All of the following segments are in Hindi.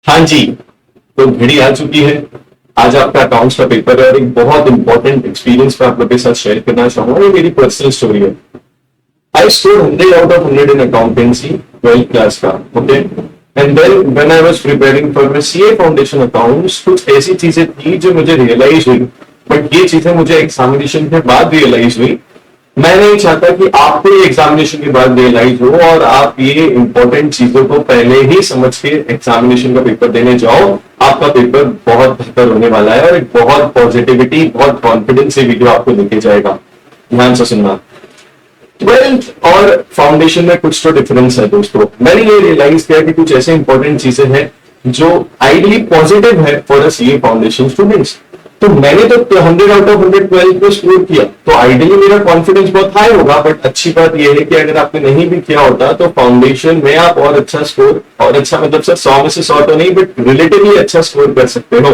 हाँ जी, तो घड़ी आ चुकी है। आज आपका अकाउंट्स का पेपर है और एक बहुत इंपॉर्टेंट एक्सपीरियंस मैं आप लोगों के साथ शेयर करना चाहूंगा। ये मेरी पर्सनल स्टोरी है। I score 100 out of 100 in accountancy 12th class का, okay. And then when I was preparing for my CA foundation accounts, कुछ ऐसी चीजें थी जो मुझे रियलाइज हुई, बट ये चीजें मुझे एग्जामिनेशन के बाद रियलाइज हुई। मैं नहीं चाहता कि आपको ये एग्जामिनेशन के बाद रियलाइज हो और आप ये इंपॉर्टेंट चीजों को पहले ही समझ के एग्जामिनेशन का पेपर देने जाओ। आपका पेपर बहुत बेहतर होने वाला है और एक बहुत पॉजिटिविटी, बहुत कॉन्फिडेंस से वीडियो आपको लेके जाएगा। ध्यान से सुनना। 12th और फाउंडेशन में कुछ तो डिफरेंस है दोस्तों। मैंने ये रियलाइज किया कि कुछ ऐसे इंपॉर्टेंट चीजें हैं जो आइडियली पॉजिटिव है for a CA foundation students. तो मैंने तो 100 out of 100 12th को स्कोर किया, तो आइडियली मेरा कॉन्फिडेंस बहुत हाई होगा। बट अच्छी बात यह है कि अगर आपने नहीं भी किया होता तो फाउंडेशन में आप और अच्छा स्कोर, और अच्छा मतलब सर 100 में से 100 तो नहीं, बट रिलेटिवली अच्छा स्कोर कर सकते हो।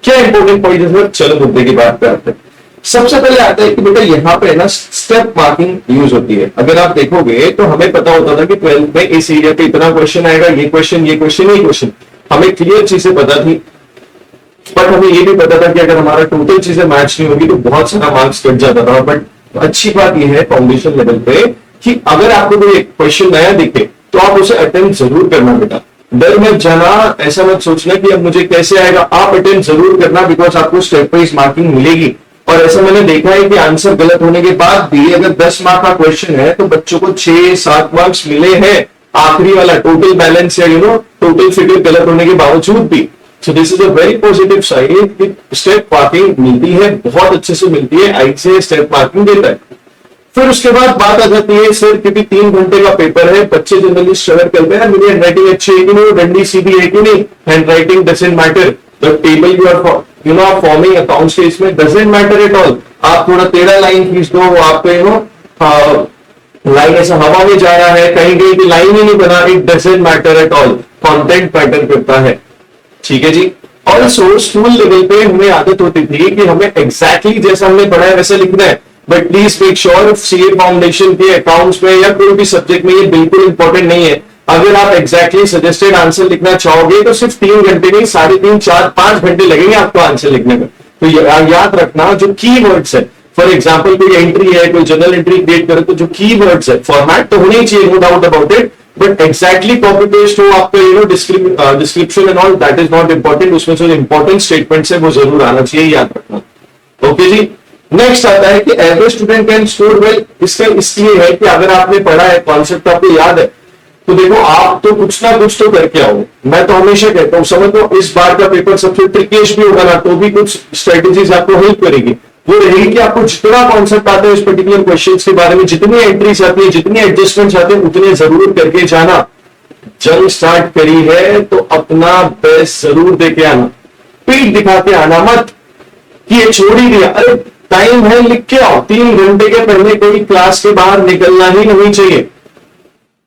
क्या इंपॉर्टेंट पॉइंट है सर? चलो मुद्दे की बात करते हैं। सबसे पहले आता है कि बेटा यहाँ पे ना स्टेप मार्किंग यूज होती है। अगर आप देखोगे तो हमें पता होता था कि 12th में इस एरिया पे इतना क्वेश्चन आएगा, ये क्वेश्चन, ये क्वेश्चन, ये क्वेश्चन, हमें क्लियर चीजें पता थी। बट हमें ये भी पता था कि अगर हमारा टोटल चीजें मैच नहीं होगी तो बहुत सारा मार्क्स कट जाता था। बट अच्छी बात यह है फाउंडेशन लेवल पे कि अगर आपको कोई क्वेश्चन नया दिखे तो आप उसे अटेम्प्ट जरूर करना बेटा। डर मत जाना, ऐसा मत सोचना कि अब मुझे कैसे आएगा। आप अटेम्प्ट जरूर करना, बिकॉज आपको स्टेप वाइज मार्किंग मिलेगी। और ऐसा मैंने देखा है कि आंसर गलत होने के बाद भी अगर 10 मार्क का क्वेश्चन है तो बच्चों को 6-7 मार्क्स मिले हैं। आखिरी वाला टोटल बैलेंस या टोटल फिगर गलत होने के बावजूद भी। So this is a very positive side कि स्टेप मार्किंग मिलती है, बहुत अच्छे से मिलती है। आई से स्टेप मार्किंग देता है। फिर उसके बाद बात आ जाती है सर, क्योंकि 3 घंटे का पेपर है, बच्चे जनरली स्ट्रगल करते हैं मेरी हैंड राइटिंग अच्छी है कि नहीं, डंडी सीधी है कि नहीं। Handwriting doesn't matter, the table you are forming accounts के इसमें डजंट मैटर एट ऑल। आप थोड़ा टेढ़ा लाइन खींच दो, आपको लाइन ऐसा हवा में जा रहा है, कहीं कहीं की लाइन ही नहीं बना, it doesn't matter at all. Content matter करता है, ठीक है जी। ऑल्सो स्कूल लेवल पे हमें आदत होती थी कि हमें एग्जैक्टली जैसा हमने पढ़ा है वैसा लिखना है। But please make sure CA foundation के अकाउंट्स में या कोई भी सब्जेक्ट में ये बिल्कुल इंपॉर्टेंट नहीं है। अगर आप एग्जैक्टली सजेस्टेड आंसर लिखना चाहोगे तो सिर्फ 3 घंटे नहीं, 3.5, 4, 5 घंटे लगेंगे आपको आंसर लिखने में। तो याद रखना जो की वर्ड्स है, फॉर एग्जाम्पल कोई एंट्री है, कोई जनरल एंट्री क्रिएट करे तो जो की वर्ड्स है, फॉर्मेट तो होने ही चाहिए, no doubt about it, but exactly copy paste हो आपका description and all, that is not important. उसमें जो इंपॉर्टेंट स्टेटमेंट्स है वो जरूर आना चाहिए, याद रखना। ओके जी। नेक्स्ट आता है कि average student can score well. इसका इसलिए है कि अगर आपने पढ़ा है, कॉन्सेप्ट आपको याद है, तो देखो आप तो कुछ ना कुछ तो करके आओ। मैं तो हमेशा कहता हूं, समझ लो इस बार का पेपर सबसे ट्रिकीस्ट भी होगा ना, तो भी कुछ स्ट्रेटेजीज आपको हेल्प करेगी। वो रहेगी कि आपको जितना कॉन्सेप्ट आता है इस पर्टिकुलर क्वेश्चन के बारे में, जितनी एंट्रीज आती है, जितनी एडजस्टमेंट आते हैं, उतने जरूर करके जाना। जंग स्टार्ट करी है तो अपना बेस्ट जरूर देके आना, पीठ दिखा के आना मत कि ये छोड़ ही दिया। अरे टाइम है, लिख के आओ। 3 घंटे के पहले कोई क्लास के बाहर निकलना ही नहीं चाहिए।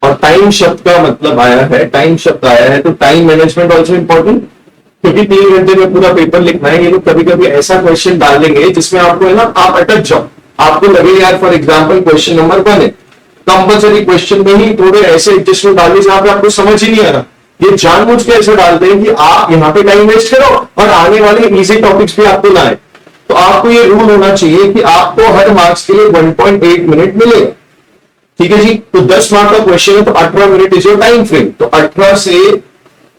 और टाइम शब्द का मतलब आया है, टाइम शब्द आया है तो टाइम मैनेजमेंट ऑल्सो इंपॉर्टेंट, क्योंकि 3 घंटे में पूरा पेपर लिखना है। ये लोग कभी कभी ऐसा क्वेश्चन डालेंगे जिसमें आपको है ना, आप अटक जाओ, आपको लगे यार फॉर एग्जाम्पल क्वेश्चन नंबर 1 है, कंपल्सरी क्वेश्चन में ही थोड़े ऐसे एडजस्टमेंट डाले जहां पे आपको समझ ही नहीं आ रहा। ये जानबूझ के ऐसे डालते हैं कि आप यहाँ पे टाइम वेस्ट करो और आने वाले इजी टॉपिक्स भी आपको लाए। तो आपको ये रूल होना चाहिए कि आपको हर मार्क्स के लिए 1.8 मिनट मिले, ठीक है जी। तो 10 मार्क का क्वेश्चन है तो 18 minute is your time frame. तो 18 से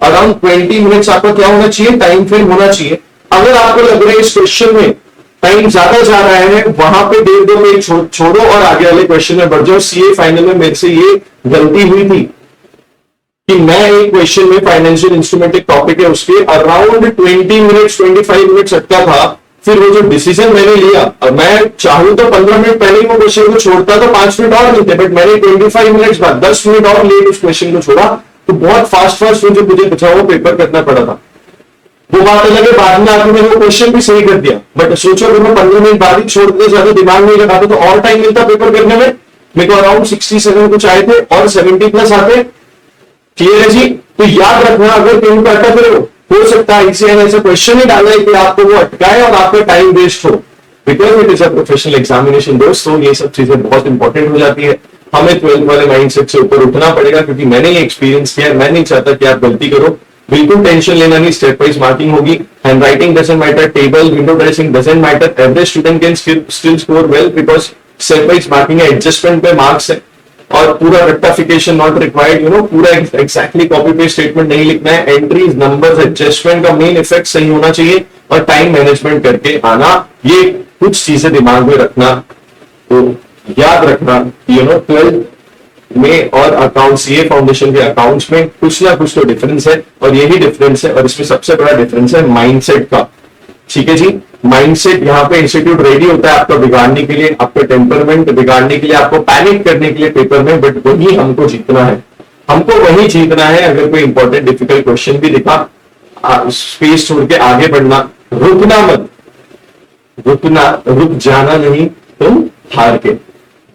अराउंड 20 मिनट्स आपका क्या होना चाहिए, टाइम फ्रेम होना चाहिए। अगर आपको लग रहा है इस क्वेश्चन में टाइम ज्यादा जा रहा है, वहां पे 1.5-2 मिनट छोड़ो और आगे वाले क्वेश्चन में बढ़ जाओ। सीए फाइनल में मेरे से ये गलती हुई थी कि मैं एक क्वेश्चन में फाइनेंशियल इंस्ट्रूमेंट एक टॉपिक है, उसके अराउंड 20 मिनट्स 25 मिनट्स अटका था। फिर वो जो डिसीजन मैंने लिया, अब मैं चाहूं तो 15 मिनट पहले ही वो क्वेश्चन को छोड़ता तो 5 मिनट और मिलते, बट मैंने 25 मिनट्स बाद 10 मिनट और लेट उस क्वेश्चन को छोड़ा। तो बहुत फास्ट जो मुझे बचा वो पेपर करना पड़ा था। वो बात अलग है, बाद में आके मैंने वो क्वेश्चन भी सही कर दिया। बट सोचो अगर मैं 15 मिनट बाद ही छोड़ देता, ज्यादा दिमाग नहीं लगाता तो और टाइम मिलता पेपर करने में। मेरे को अराउंड 67 कुछ आए थे और 70+ आते। क्लियर है जी। तो याद रखना, अगर कहीं पर अटक रहे हो सकता है इसे ऐसा क्वेश्चन ही डाला है कि आपको वो अटकाए और आपका टाइम वेस्ट हो, because it is a professional examination दोस्तों। ये सब चीजें बहुत इंपॉर्टेंट हो जाती है। हमें 12th वाले माइंडसेट से ऊपर उठना पड़ेगा, क्योंकि मैंने ये एक्सपीरियंस किया है। मैं नहीं चाहता कि आप गलती करो। बिल्कुल टेंशन लेना नहीं, स्टेप वाइज मार्किंग होगी. Hand writing doesn't matter, table window dressing doesn't matter, average student can still score well because step wise marking है, एडजस्टमेंट पे मार्क्स है. और पूरा रेक्टिफिकेशन नॉट रिक्वायर्ड, पूरा एग्जैक्टली कॉपी पेस्ट स्टेटमेंट नहीं लिखना है. एंट्रीज, नंबर्स, एडजस्टमेंट का मेन इफेक्ट सही होना चाहिए और टाइम मैनेजमेंट करके आना. ये कुछ चीजें दिमाग में रखना, तो याद रखना. 12th में और अकाउंट्स, ये फाउंडेशन के अकाउंट्स में कुछ ना कुछ तो डिफरेंस है, और यही डिफरेंस है. और इसमें सबसे बड़ा डिफरेंस है माइंडसेट का. ठीक है जी, माइंडसेट. यहाँ पे इंस्टीट्यूट रेडी होता है आपको बिगाड़ने के लिए, आपका टेम्परमेंट बिगाड़ने के लिए, आपको पैनिक करने के लिए पेपर में, बट वही हमको जीतना है. हमको वही जीतना है. अगर कोई इंपॉर्टेंट डिफिकल्ट क्वेश्चन भी दिखा, स्पेस छोड़ के आगे बढ़ना, रुकना मत. रुक जाना नहीं, तुम हार के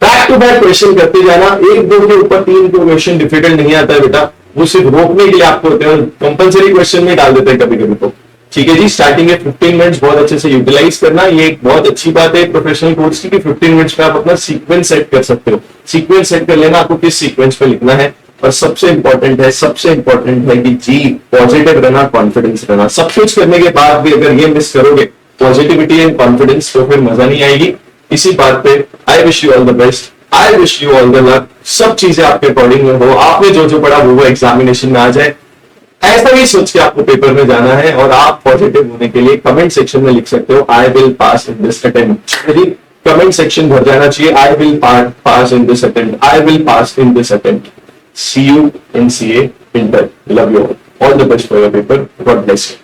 बैक टू बैक क्वेश्चन करते जाना. एक दो के ऊपर तीन को क्वेश्चन डिफिकल्ट नहीं आता है बेटा, वो सिर्फ रोकने के लिए आपको होते हैं, कंपलसरी क्वेश्चन में डाल देते हैं कभी कभी. तो ठीक है जी, स्टार्टिंग में 15 मिनट्स बहुत अच्छे से यूटिलाइज करना. ये एक बहुत अच्छी बात है प्रोफेशनल कोर्स की कि 15 मिनट्स में आप अपना सीक्वेंस सेट कर सकते हो. सीक्वेंस सेट कर लेना, आपको किस सीक्वेंस पे लिखना है. और सबसे इंपॉर्टेंट है कि जी पॉजिटिव रहना, कॉन्फिडेंस रहना. सब कुछ करने के बाद भी अगर ये मिस करोगे पॉजिटिविटी एंड कॉन्फिडेंस, तो फिर मजा नहीं आएगी. इसी बात पे I wish you all the best, I wish you all the luck. सब चीजें आपके अकॉर्डिंग में हो, आपने जो जो पढ़ा वो एग्जामिनेशन में आ जाए. ऐसा ही सोच के आपको पेपर में जाना है. और आप पॉजिटिव होने के लिए कमेंट सेक्शन में लिख सकते हो I will pass in this attempt. Comment section भर जाना चाहिए, I will pass in this attempt, I will pass in this attempt. See you in CA Inter. Love you all. All the best for your paper. God bless you.